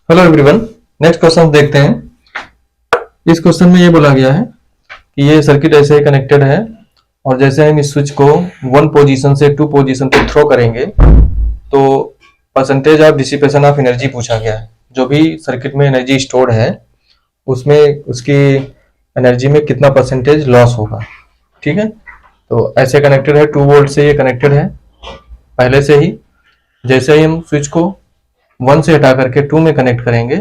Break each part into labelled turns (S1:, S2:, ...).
S1: Hello everyone. Next question देखते हैं। इस क्वेश्चन में ये बोला गया है कि ये सर्किट ऐसे ही कनेक्टेड है और जैसे हम इस स्विच को वन पोजीशन से टू पोजीशन पे थ्रो करेंगे तो percentage of dissipation of energy पूछा गया है। जो भी सर्किट में एनर्जी स्टोर्ड है उसमें उसकी एनर्जी में कितना परसेंटेज लॉस होगा। ठीक है, तो ऐसे कनेक्टेड है, 2 वोल्ट से ये कनेक्टेड है पहले से ही। जैसे ही हम स्विच को 1 से हटा करके 2 में कनेक्ट करेंगे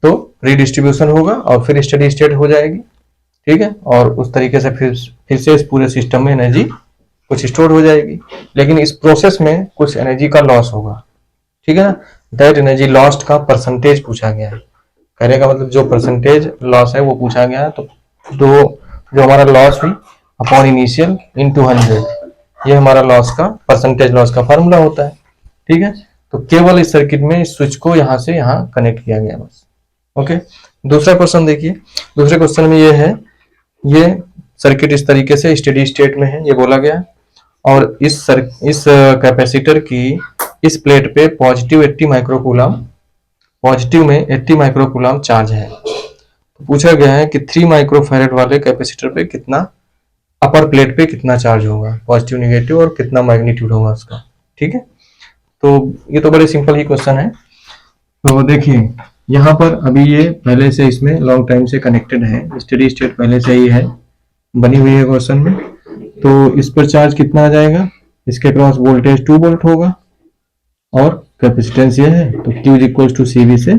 S1: तो रीडिस्ट्रीब्यूशन होगा और फिर स्टेडी स्टेट हो जाएगी। ठीक है, और उस तरीके से फिर से इस पूरे सिस्टम में एनर्जी कुछ स्टोर हो जाएगी, लेकिन इस प्रोसेस में कुछ एनर्जी का लॉस होगा। ठीक है ना, दैट एनर्जी लॉस्ट का परसेंटेज पूछा गया है। कहने का मतलब जो परसेंटेज लॉस है वो पूछा गया है। तो जो हमारा लॉस हुई अपॉन इनिशियल इनटू 100, ये हमारा लॉस का परसेंटेज लॉस का फार्मूला होता है। ठीक है, तो केवल इस सर्किट में इस स्विच को यहां से यहां कनेक्ट किया गया बस। ओके, दूसरा क्वेश्चन देखिए। दूसरे क्वेश्चन में ये है, ये सर्किट इस तरीके से स्टेडी स्टेट में है, ये बोला गया है। और इस कैपेसिटर की इस प्लेट पे पॉजिटिव 80 माइक्रोकूलम, पॉजिटिव में 80 माइक्रोकूलम चार्ज है। तो पूछा गया है कि 3 माइक्रोफैरेड वाले कैपेसिटर पे कितना, अपर प्लेट पे कितना चार्ज होगा, पॉजिटिव नेगेटिव, और कितना मैग्नीट्यूड होगा उसका। ठीक है, तो ये तो बड़े सिंपल ही क्वेश्चन है। तो देखिए यहाँ पर अभी ये पहले से इसमें लॉन्ग टाइम से कनेक्टेड है, स्टेडी स्टेट पहले से ही है, बनी हुई है क्वेश्चन में। तो इस पर चार्ज कितना आ जाएगा, इसके क्रॉस वोल्टेज 2 वोल्ट होगा और कैपेसिटेंस ये है, तो Q इक्वल टू CV से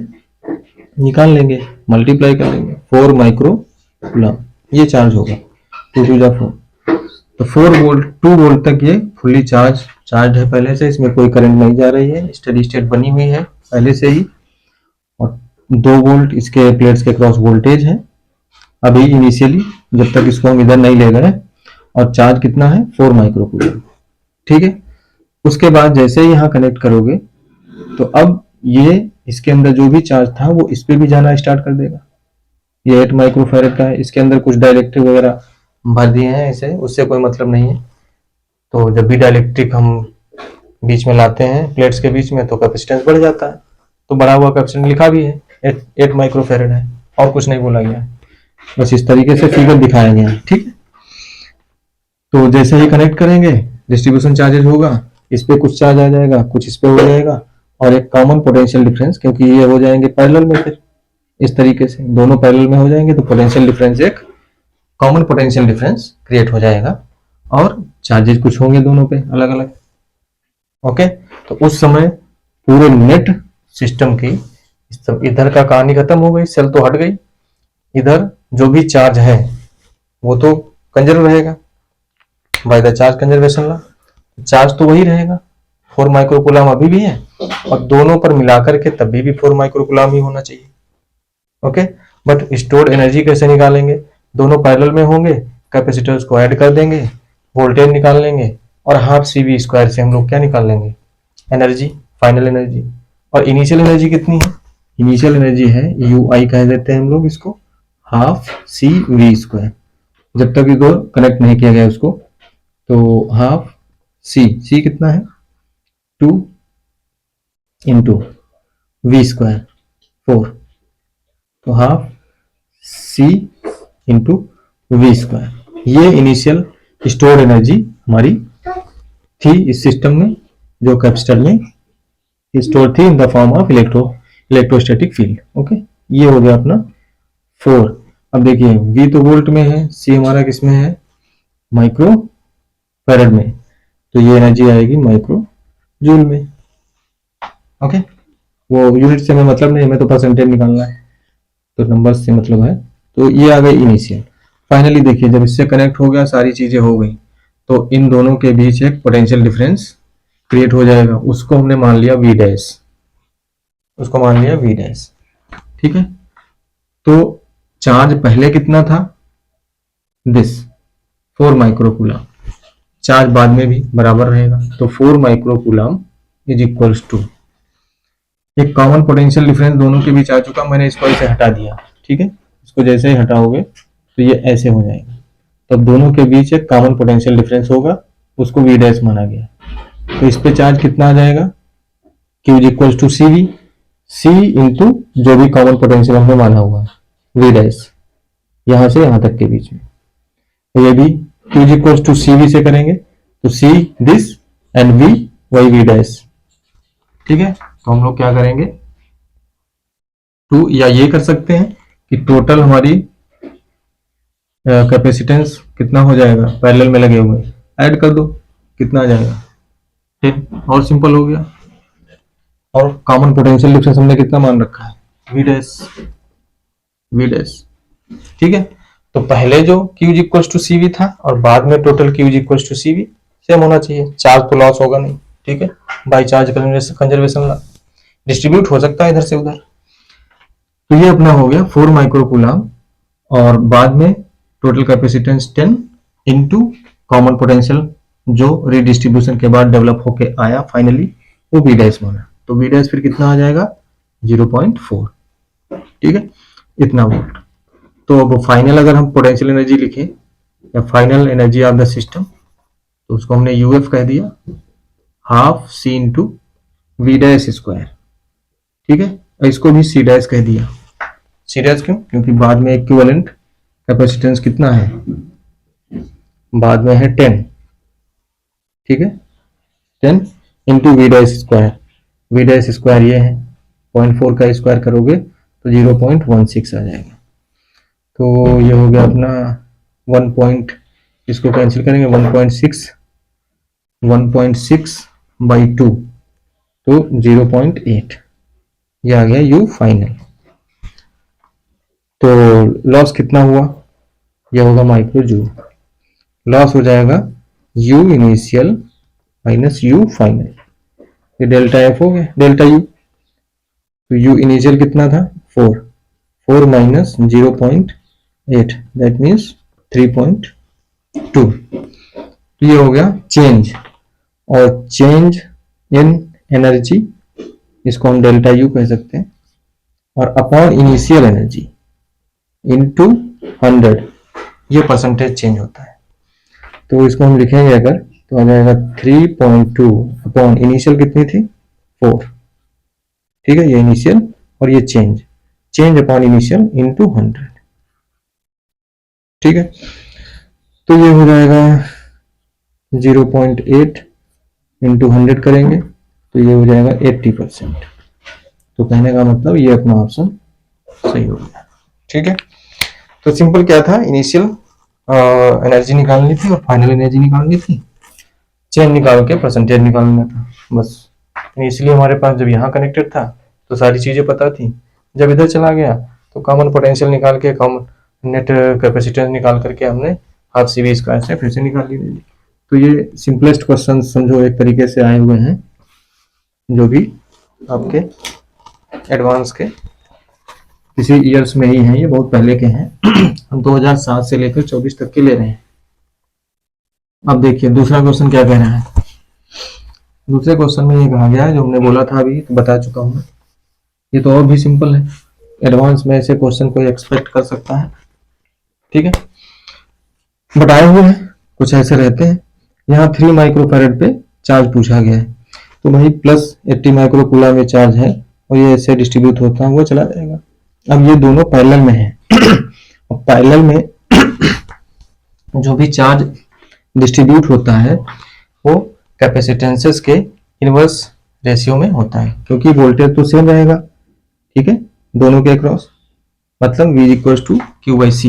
S1: निकाल लेंगे, मल्टीप्लाई कर लेंगे, 4 माइक्रो कूलम ये चार्ज होगा, 2 टू जा 4। तो 4 वोल्ट 2 वोल्ट तक ये फुल्ली चार्ज है पहले से, इसमें कोई करंट नहीं जा रही है, स्टेडी स्टेट बनी हुई है पहले से ही। और 2 वोल्ट इसके प्लेट्स के क्रॉस वोल्टेज है अभी इनिशियली, जब तक इसको हम इधर नहीं ले गए। और चार्ज कितना है, 4 माइक्रोकूलम। ठीक है, उसके बाद जैसे ही यहाँ कनेक्ट करोगे तो अब ये इसके अंदर जो भी चार्ज था वो इस पे भी जाना स्टार्ट कर देगा। ये 8 माइक्रोफैरेड का है, इसके अंदर कुछ डाइलेक्ट्रिक वगैरह भर दिए हैं इसे, उससे कोई मतलब नहीं है। तो जब भी डाइलेक्ट्रिक हम बीच में लाते हैं प्लेट्स के बीच में तो कैपेसिटेंस बढ़ जाता है। तो बढ़ा हुआ कैपेसिटेंस लिखा भी है, 8 माइक्रोफैरेड है, और कुछ नहीं बोला गया है, बस इस तरीके से फिगर दिखाया गया है। ठीक है, तो जैसे ही कनेक्ट करेंगे डिस्ट्रीब्यूशन चार्जेस होगा, इस पे कुछ चार्ज आ जाएगा, कुछ इस पे हो जाएगा, और एक कॉमन पोटेंशियल डिफरेंस, क्योंकि ये हो जाएंगे पैरेलल में, फिर इस तरीके से दोनों पैरेलल में हो जाएंगे तो पोटेंशियल डिफरेंस, एक कॉमन पोटेंशियल डिफरेंस क्रिएट हो जाएगा और चार्जेस कुछ होंगे दोनों पे अलग अलग। ओके, तो उस समय पूरे नेट सिस्टम की इधर का कहानी खत्म हो गई, सेल तो हट गई, इधर जो भी चार्ज है वो तो कंजर्व रहेगा by the charge conservation law. Charge तो वही रहेगा, 4 माइक्रोकूलम अभी भी है, और दोनों पर मिलाकर के तभी भी 4 माइक्रोकूलम ही होना चाहिए। ओके, बट स्टोर्ड एनर्जी कैसे निकालेंगे, दोनों पैरेलल में होंगे, कैपेसिटर्स को ऐड कर देंगे, वोल्टेज निकाल लेंगे, और हाफ CV स्क्वायर से हम लोग क्या निकाल लेंगे, एनर्जी, फाइनल एनर्जी। और इनिशियल एनर्जी कितनी है, इनिशियल एनर्जी है UI कह देते हैं हम लोग इसको, हाफ CV स्क्वायर, जब तक इसको कनेक्ट नहीं किया गया उसको। तो हाफ C कितना है, 2 इंटू V स्क्वायर 4, तो half C into V square, ये इनिशियल स्टोर्ड एनर्जी हमारी थी इस सिस्टम में, जो कैपेसिटर में स्टोर थी in the form of electrostatic field. Okay, ये हो गया अपना 4। अब देखिए V तो वोल्ट में है, C हमारा किस में है, माइक्रो फैरेड में, तो ये एनर्जी आएगी माइक्रो जूल में। ओके, वो यूनिट से मैं मतलब नहीं, मैं तो परसेंटेज निकालना है, तो नंबर से मतलब है। तो ये आ गई इनिशियल। फाइनली देखिए जब इससे कनेक्ट हो गया, सारी चीजें हो गई, तो इन दोनों के बीच एक पोटेंशियल डिफरेंस क्रिएट हो जाएगा, उसको हमने मान लिया V डैश, उसको मान लिया V डैश। ठीक है, तो चार्ज पहले कितना था, दिस 4 माइक्रोकूलम, चार्ज बाद में भी बराबर रहेगा, तो 4 माइक्रोकूलम इज इक्वल्स टू, एक कॉमन पोटेंशियल डिफरेंस दोनों के बीच आ चुका, मैंने इसको ऐसे हटा दिया। ठीक है, इसको जैसे ही हटाओगे तो ये ऐसे हो जाएगा, तो दोनों के बीच एक कॉमन पोटेंशियल डिफरेंस होगा, उसको V डैश माना गया। तो इस पे चार्ज कितना आ जाएगा, Q equals to CV, C into जो भी कॉमन पोटेंशियल हमने माना हुआ है, वी डैश, यहां से यहां तक के बीच में। तो ये भी Q is equal to C V से करेंगे, तो see this and V why V dash. ठीक है, तो हम लोग क्या करेंगे, टू, या ये कर सकते हैं कि टोटल हमारी कैपेसिटेंस कितना हो जाएगा, पैरेलल में लगे हुए ऐड कर दो, कितना आ जाएगा 10, और सिंपल हो गया। और कॉमन पोटेंशियल डिफरेंस हमने कितना मान रखा है, वी डैश, वी डैश। ठीक है, तो पहले जो Q is equal to C V था और बाद में total Q is equal to C V same होना चाहिए, चार्ज तो लॉस होगा नहीं। ठीक है, by charge conservation law, distribute हो सकता है इधर से उधर। तो ये अपना हो गया 4 माइक्रो कूलम, और बाद में total capacitance 10 into common potential जो रिडिस्ट्रीब्यूशन के बाद डेवलप होके आया फाइनली, वो वी डैश माना। तो वी डैश फिर कितना आ जाएगा 0.4। ठीक है, इतना वोल्ट। तो अब फाइनल अगर हम पोटेंशियल एनर्जी लिखें या final energy of the system, तो उसको हमने यूएफ कह दिया, half C into V dash square. ठीक है, इसको भी सी डैश कह दिया। सी डैश क्यों, क्योंकि बाद में इक्विवेलेंट कैपेसिटेंस कितना है, बाद में है 10। ठीक है, 10 into V dash square, V dash square ये है, 0.4 का स्क्वायर करोगे तो 0.16 आ जाएगा। तो ये हो गया अपना 1 पॉइंट, इसको कैंसिल करेंगे 1.6 बाई 2, तो 0.8, ये आ गया यू फाइनल। तो लॉस कितना हुआ, ये होगा माइक्रो जूल। लॉस हो जाएगा you initial minus you final, ये डेल्टा एफ हो गया, डेल्टा यू। तो यू इनिशियल कितना था 4 माइनस 0.8, दैट मीन्स 3.2। तो ये हो गया चेंज, और चेंज इन एनर्जी इसको हम डेल्टा यू कह सकते हैं, और अपॉन इनिशियल एनर्जी इनटू 100, ये परसेंटेज चेंज होता है। तो इसको हम लिखेंगे अगर, तो आ जाएगा 3.2 अपॉन इनिशियल कितनी थी 4। ठीक है, ये इनिशियल और ये चेंज अपॉन इनिशियल इनटू 100। ठीक है, तो ये हो जाएगा 0.8 इंटू 100 करेंगे तो ये हो जाएगा 80%। तो कहने का मतलब ये अपना ऑप्शन सही हो गया। ठीक है, तो सिंपल क्या था, इनिशियल एनर्जी निकालनी थी और फाइनल एनर्जी निकालनी थी, चेंज निकाल के परसेंटेज निकालना था बस। इनिशियली हमारे पास जब यहाँ कनेक्टेड था तो सारी चीजें पता थी, जब इधर चला गया तो कॉमन पोटेंशियल निकाल के, कॉमन नेट कैपेसिटेंस निकाल करके हमने हाफ सी वी स्क्वायर से फिर से निकाल ली। तो ये सिंपलेस्ट क्वेश्चन समझो एक तरीके से आए हुए हैं, जो भी आपके एडवांस के किसी ईयर्स में ही हैं, ये बहुत पहले के हैं। हम 2007 से लेकर 24 तक के ले रहे हैं। अब देखिए दूसरा क्वेश्चन क्या कह रहा है। दूसरे क्वेश्चन में ये कहा गया है, जो हमने बोला था अभी तो बता चुका हूं मैं, ये तो और भी सिंपल है, एडवांस में ऐसे क्वेश्चन कोई एक्सपेक्ट कर सकता है। ठीक है, बताए हुए हैं कुछ ऐसे रहते हैं। यहाँ 3 माइक्रोफैरेड पे चार्ज पूछा गया है, तो भाई प्लस 80 माइक्रो कूलम में चार्ज है और ये ऐसे डिस्ट्रीब्यूट होता है, वो चला जाएगा। अब ये दोनों पैरेलल में है और पैरेलल में जो भी चार्ज डिस्ट्रीब्यूट होता है वो कैपेसिटेंसेस के इनवर्स रेशियो में होता है, क्योंकि वोल्टेज तो सेम रहेगा। ठीक है, दोनों के अक्रॉस, मतलब V equals to Q by C,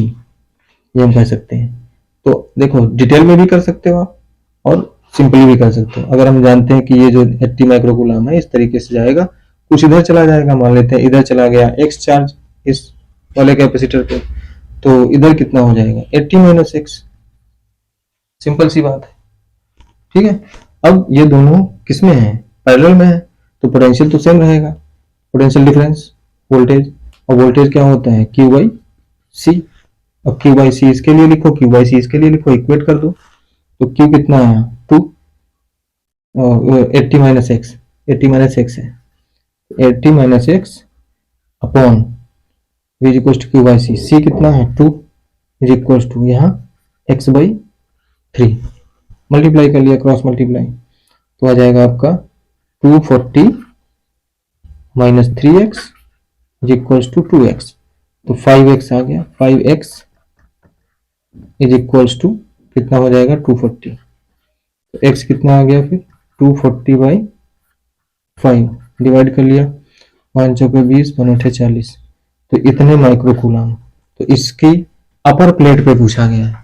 S1: ये हम कह सकते हैं। तो देखो डिटेल में भी कर सकते हो आप और सिंपली भी कर सकते हो। अगर हम जानते हैं कि ये जो 80 माइक्रो कूलम है इस तरीके से जाएगा, कुछ इधर चला जाएगा, मान लेते हैं इधर चला गया x चार्ज इस वाले कैपेसिटर पे, तो इधर कितना हो जाएगा 80 माइनस x, सिंपल सी बात है। ठीक है, अब ये दोनों किसमें है, पैरेलल में है, तो पोटेंशियल तो सेम रहेगा, पोटेंशियल डिफरेंस वोल्टेज, और वोल्टेज क्या होता है Q बाई सी। अब Q बाई सी इसके लिए लिखो, Q बाई सी इसके लिए लिखो, इक्वेट कर दो। तो Q कितना है 2, 80 माइनस एक्स, 80 माइनस एक्स है, 80 minus X upon V equal to Q by C, C कितना है 2 इज इक्वल टू यहाँ x बाई 3, मल्टीप्लाई कर लिया, क्रॉस मल्टीप्लाई, तो आ जाएगा आपका 240
S2: minus 3x is equals to 2x, तो 5x आ गया। 5x इज इक्वल्स टू कितना हो जाएगा 240, तो x कितना आ गया फिर 240/5 डिवाइड कर लिया, 5 चौके 20, 1 8 40, तो इतने माइक्रो कूलम। तो इसकी अपर प्लेट पे पूछा गया है,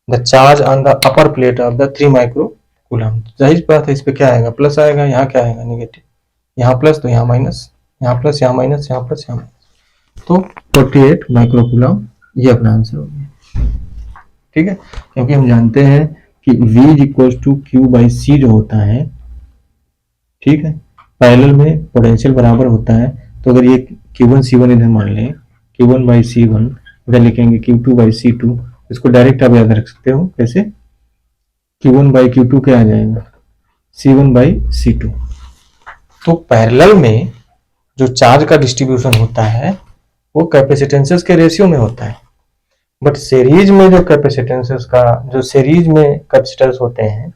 S2: the charge on the upper plate of the 3 micro coulomb. जाहिर बात है इस पे क्या आएगा, प्लस आएगा, यहाँ क्या आएगा नेगेटिव, यहाँ प्लस तो यहाँ माइनस, यहाँ प्लस यहाँ माइनस, यहाँ प्लस यहाँ माइनस, तो 48 माइक्रो कूलम ये अपना आंसर हो गया। ठीक है, क्योंकि हम जानते हैं कि V is equal to Q by C जो होता है, ठीक है, पैरेलल में पोटेंशियल बराबर होता है। तो अगर ये Q1 C1 इधर मान लें, Q1 बाई C1, इधर लिखेंगे Q2 बाई C2, इसको डायरेक्ट आप याद रख सकते हो कैसे, Q1 बाई Q2 क्या आ जाएगा C1 बाई C2। तो पैरेलल में जो चार्ज का डिस्ट्रीब्यूशन होता है वो कैपेसिटेंसेस के रेशियो में होता है, बट सीरीज में जो कैपेसिटेंसेस का जो सीरीज में कैपेसिटर्स होते हैं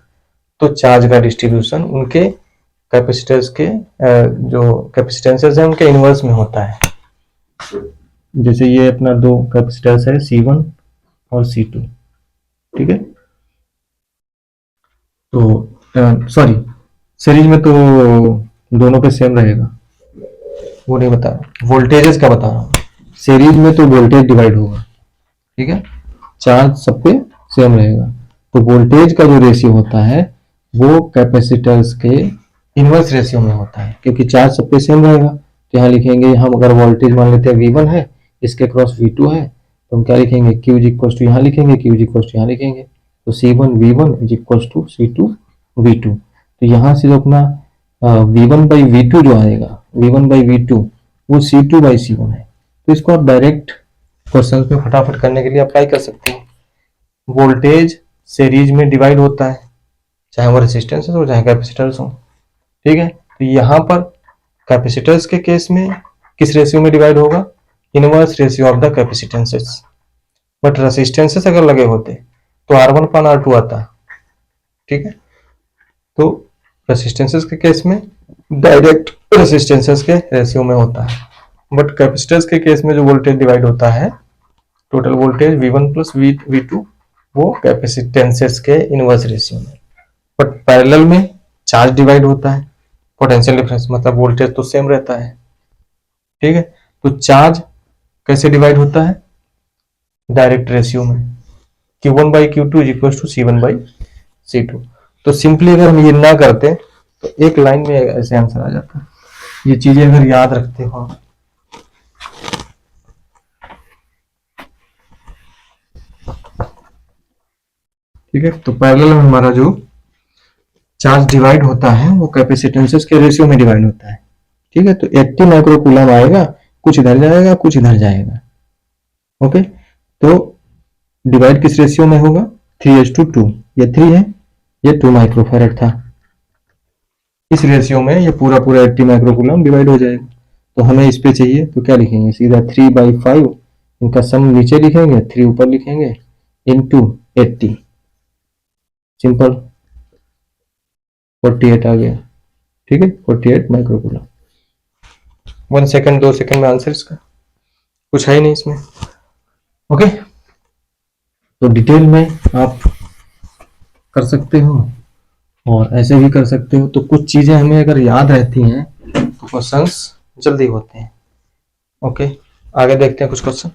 S2: तो चार्ज का डिस्ट्रीब्यूशन उनके कैपेसिटर्स के जो कैपेसिटेंसेस हैं उनके इनवर्स में होता है। जैसे ये अपना दो कैपेसिटर्स है C1 और C2, ठीक है, तो सॉरी सीरीज में तो दोनों पे सेम रहेगा, वो नहीं बता रहा, वोल्टेजेस का बता रहा हूँ। सीरीज में तो वोल्टेज डिवाइड होगा, ठीक है, चार्ज सब पे सेम रहेगा, तो वोल्टेज का जो रेशियो होता है वो कैपेसिटर्स के इनवर्स रेशियो में होता है, क्योंकि चार्ज सब पे सेम रहेगा। तो यहाँ लिखेंगे, हम अगर वोल्टेज मान लेते हैं V1 है, इसके क्रॉस V2 है, तो हम क्या लिखेंगे Q इज इक्वल टू यहाँ लिखेंगे, Q इज इक्वल टू यहाँ लिखेंगे, तो C1 V1 is equal to C2 V2। तो यहाँ से जो अपना V1 बाई V2 जो आएगा, V1 बाई V2 वो C2 बाई C1 है। तो इसको आप डायरेक्ट क्वेश्चन में फटाफट करने के लिए अप्लाई कर सकते हैं। वोल्टेज सीरीज में डिवाइड होता है, चाहे वो रेजिस्टेंस हो चाहे कैपेसिटर्स हो, ठीक है। तो यहाँ पर कैपेसिटर्स के केस में किस रेशियो में डिवाइड होगा, inverse ratio of the capacitances. But resistances अगर लगे होते तो R1/R2 आता, ठीक है। तो रेजिस्टेंसेस के केस में डायरेक्ट रेजिस्टेंसेस के रेशियो में होता है, बट कैपेसिटर्स के केस में जो वोल्टेज डिवाइड होता है, total voltage V1 plus V2 वो कैपेसिटेंसेस के इनवर्स रेशियो में। बट पैरेलल में चार्ज डिवाइड होता है, पोटेंशियल डिफरेंस मतलब वोल्टेज तो सेम रहता है, ठीक है। तो चार्ज कैसे डिवाइड होता है, डायरेक्ट रेशियो में, Q1 by Q2 is equal to C1 by C2। तो सिंपली अगर हम ये ना करते तो एक लाइन में ऐसे आंसर आ जाता। ये चीजें अगर याद रखते हो, ठीक है। तो पैरेलल में हमारा जो चार्ज डिवाइड होता है वो कैपेसिटेंसेस के रेशियो में डिवाइड होता है, ठीक है। तो 80 माइक्रो कूलम आएगा, कुछ इधर जाएगा कुछ इधर जाएगा, ओके। तो डिवाइड किस रेशियो में होगा, 3:2, ये 3 है, ये 2 माइक्रोफैरड था, इस रेशियो में ये पूरा 80 माइक्रो कूलम डिवाइड हो जाएगा। तो हमें इस पे चाहिए तो क्या लिखेंगे, सीधा 3/5, इनका सम नीचे लिखेंगे, 3 ऊपर लिखेंगे, इनटू 80, सिंपल 48 आ गया, ठीक है, 48 माइक्रो कूलम। 1 सेकंड 2 सेकंड में आंसर इसका, कुछ है ही नहीं इसमें, ओके। तो डिटेल में आप कर सकते हो और ऐसे भी कर सकते हो। तो कुछ चीजें हमें अगर याद रहती हैं तो क्वेश्चंस जल्दी होते हैं, ओके। आगे देखते हैं कुछ क्वेश्चन।